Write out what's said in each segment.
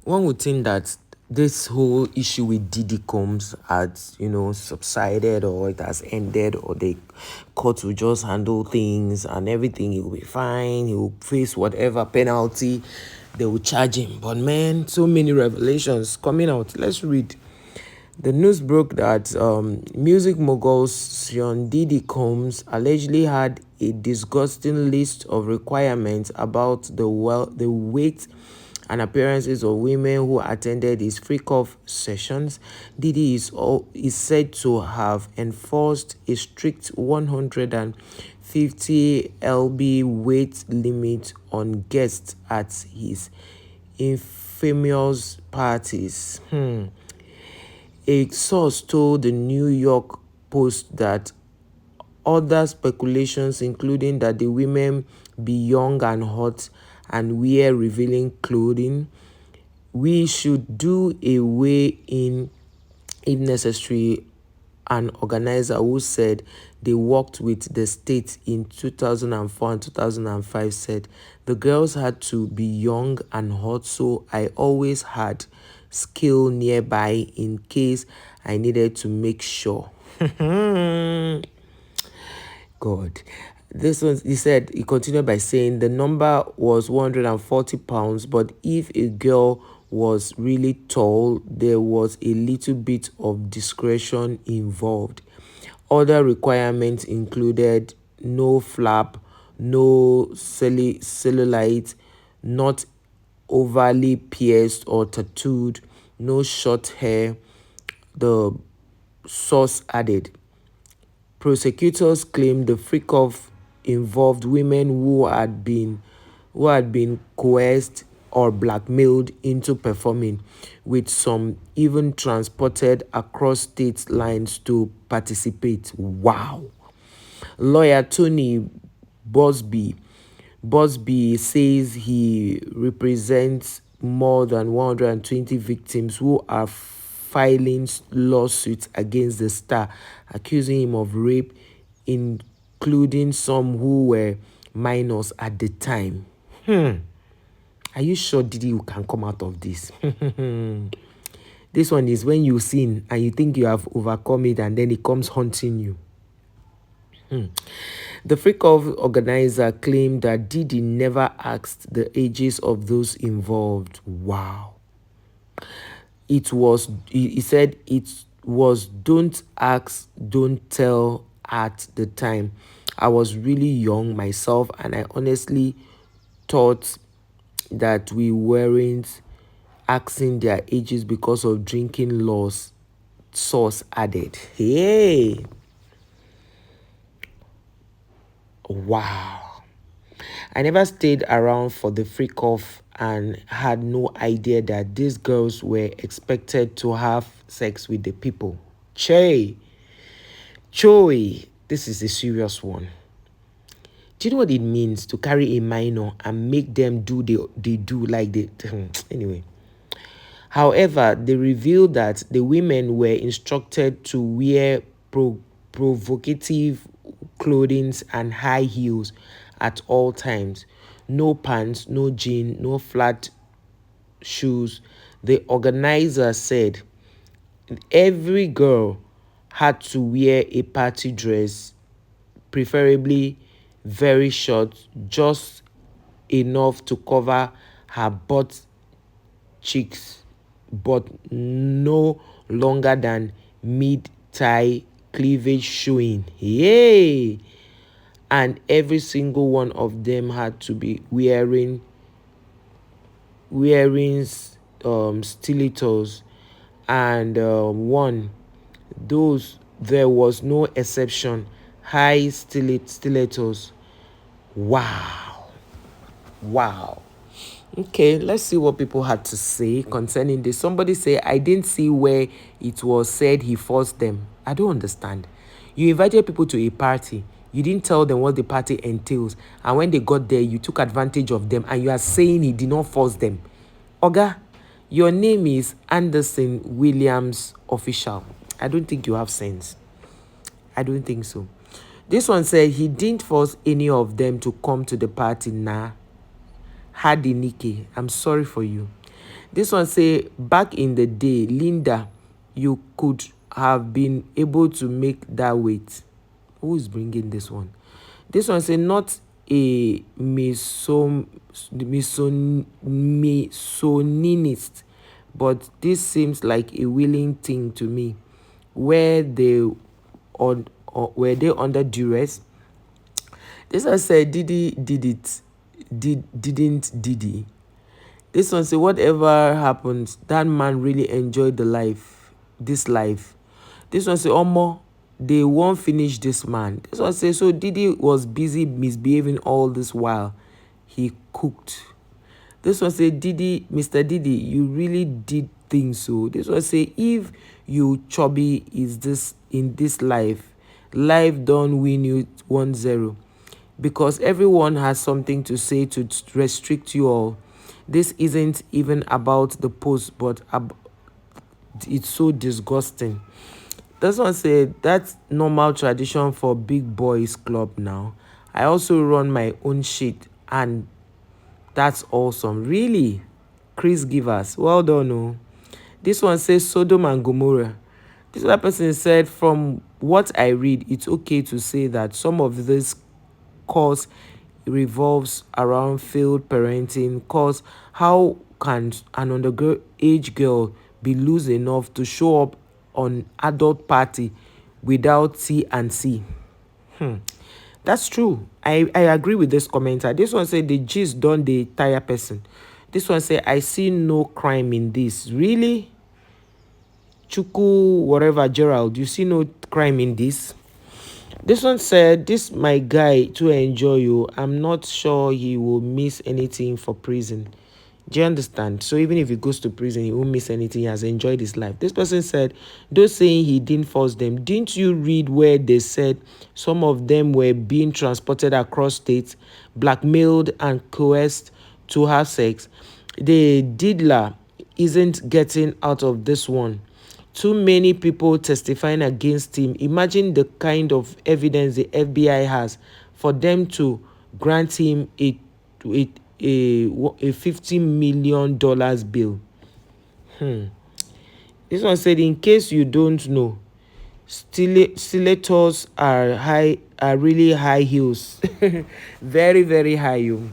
one would think that this whole issue with Diddy comes had, subsided, or it has ended, or the court will just handle things and everything. He will be fine. He will face whatever penalty they will charge him. But man, so many revelations coming out. Let's read. The news broke that music mogul Sean Diddy Combs allegedly had a disgusting list of requirements about the weight and appearances of women who attended his freak-off sessions. Diddy is said to have enforced a strict 150 lb weight limit on guests at his infamous parties. A source told the New York Post that other speculations, including that the women be young and hot and wear revealing clothing, we should do away in, if necessary. An organizer who said they worked with the state in 2004 and 2005 said, the girls had to be young and hot, so I always had skill nearby in case I needed to make sure. God. This one, he continued by saying the number was 140 pounds, but if a girl was really tall, there was a little bit of discretion involved. Other requirements included no flap, no cellulite, not overly pierced or tattooed, no short hair, the source added. Prosecutors claimed the freak-off involved women who had been coerced or blackmailed into performing, with some even transported across state lines to participate. Wow. Lawyer Tony Busby says he represents more than 120 victims who are filing lawsuits against the star, accusing him of rape, including some who were minors at the time. Are you sure Diddy can come out of this? This one is when you sin and you think you have overcome it, and then it comes haunting you. The freak-off organizer claimed that Diddy never asked the ages of those involved. Wow. He said it was don't ask, don't tell at the time. I was really young myself, and I honestly thought that we weren't asking their ages because of drinking laws, source added. Hey. Wow. I never stayed around for the freak off and had no idea that these girls were expected to have sex with the people. Choi, this is a serious one. Do you know what it means to carry a minor and make them do they do like they anyway? However, they revealed that the women were instructed to wear provocative clothing and high heels at all times. No pants, no jean, no flat shoes. The organizer said every girl had to wear a party dress, preferably very short, just enough to cover her butt cheeks, but no longer than mid-thigh cleavage showing. Yay! And every single one of them had to be wearing stilettos, and there was no exception, high stilettos. Wow. Okay, let's see what people had to say concerning this. Somebody say, I didn't see where it was said he forced them. I don't understand. You invited people to a party. You didn't tell them what the party entails. And when they got there, you took advantage of them. And you are saying he did not force them. Oga, your name is Anderson Williams Official. I don't think you have sense. I don't think so. This one said he didn't force any of them to come to the party. Nah. Hadi Nikki, I'm sorry for you. This one say, back in the day, Linda, you could have been able to make that weight. Who is bringing this one? This one say, not a misogynist, but this seems like a willing thing to me. Were they under duress? This one said, Diddy did it. Didn't Diddy? This one say, whatever happens, that man really enjoyed this life. This one say, Omo, they won't finish this man. This one say, so Diddy was busy misbehaving all this while he cooked. This one say, Mr. Diddy, you really did things so. This one say, if you chubby is this in this life don't win you 1-0. Because everyone has something to say to restrict you all. This isn't even about the post, but it's so disgusting. This one said, that's normal tradition for big boys club now. I also run my own shit, and that's awesome. Really? Chris Givers, well done. Oh. This one says Sodom and Gomorrah. This other person said, from what I read, it's okay to say that some of this cause revolves around failed parenting. Cause how can an underage girl be loose enough to show up on adult party without C and C? That's true. I agree with this commenter. This one said the gist done the tire person. This one said, I see no crime in this. Really? Chuku, whatever, Gerald, you see no crime in this? This one said, this my guy to enjoy you. I'm not sure he will miss anything for prison. Do you understand? So even if he goes to prison, he won't miss anything. He has enjoyed his life. This person said, those saying he didn't force them. Didn't you read where they said some of them were being transported across states, blackmailed and coerced to have sex? The diddler isn't getting out of this one. Too many people testifying against him. Imagine the kind of evidence the FBI has for them to grant him a $50 million bill. This one said, in case you don't know, stilettos are really high heels. Very, very high. You.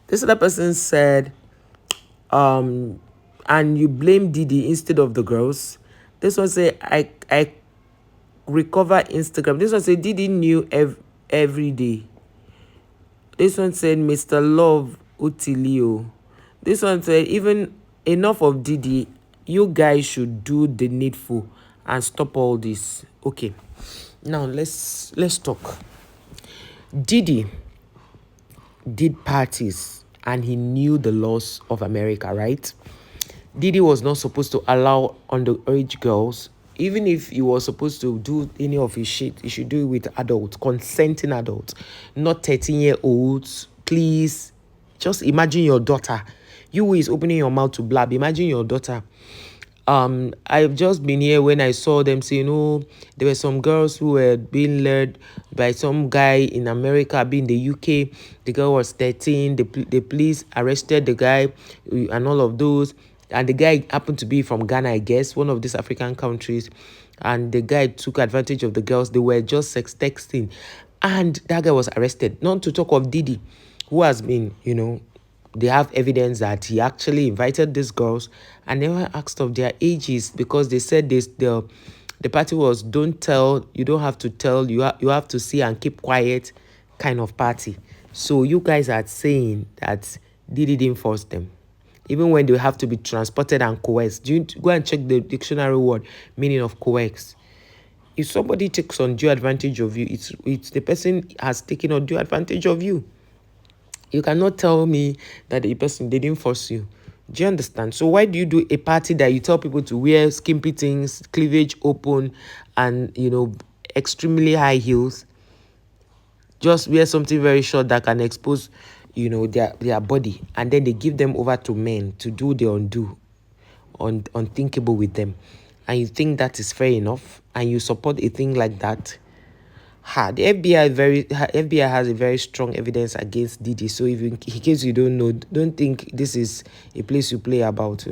This other person said, and you blame Diddy instead of the girls. This one say, I recover Instagram. This one say, Diddy knew every day. This one said, Mr. Love Utilio. This one said, even enough of Diddy. You guys should do the needful and stop all this. Okay, now let's talk. Diddy did parties and he knew the laws of America, right? Diddy was not supposed to allow underage girls. Even if he was supposed to do any of his shit, he should do it with adults, consenting adults, not 13-year-olds. Please, just imagine your daughter. You who is opening your mouth to blab, imagine your daughter. I've just been here when I saw them saying, oh, there were some girls who were being led by some guy in America, being the UK. The girl was 13. The police arrested the guy and all of those. And the guy happened to be from Ghana, I guess, one of these African countries. And the guy took advantage of the girls. They were just sex texting. And that guy was arrested. Not to talk of Diddy, who has been, they have evidence that he actually invited these girls and never asked of their ages, because they said the party was don't tell, you don't have to tell, you have to see and keep quiet kind of party. So you guys are saying that Diddy didn't force them, even when they have to be transported and coerced. You go and check the dictionary word meaning of coerce. If somebody takes undue advantage of you, it's the person has taken undue advantage of you. You cannot tell me that the person didn't force you. Do you understand? So why do you do a party that you tell people to wear skimpy things, cleavage open, and extremely high heels? Just wear something very short that can expose their body, and then they give them over to men to do the unthinkable with them. And you think that is fair enough, and you support a thing like that? The FBI has a very strong evidence against Diddy. So if in case you don't know, don't think this is a place you play about.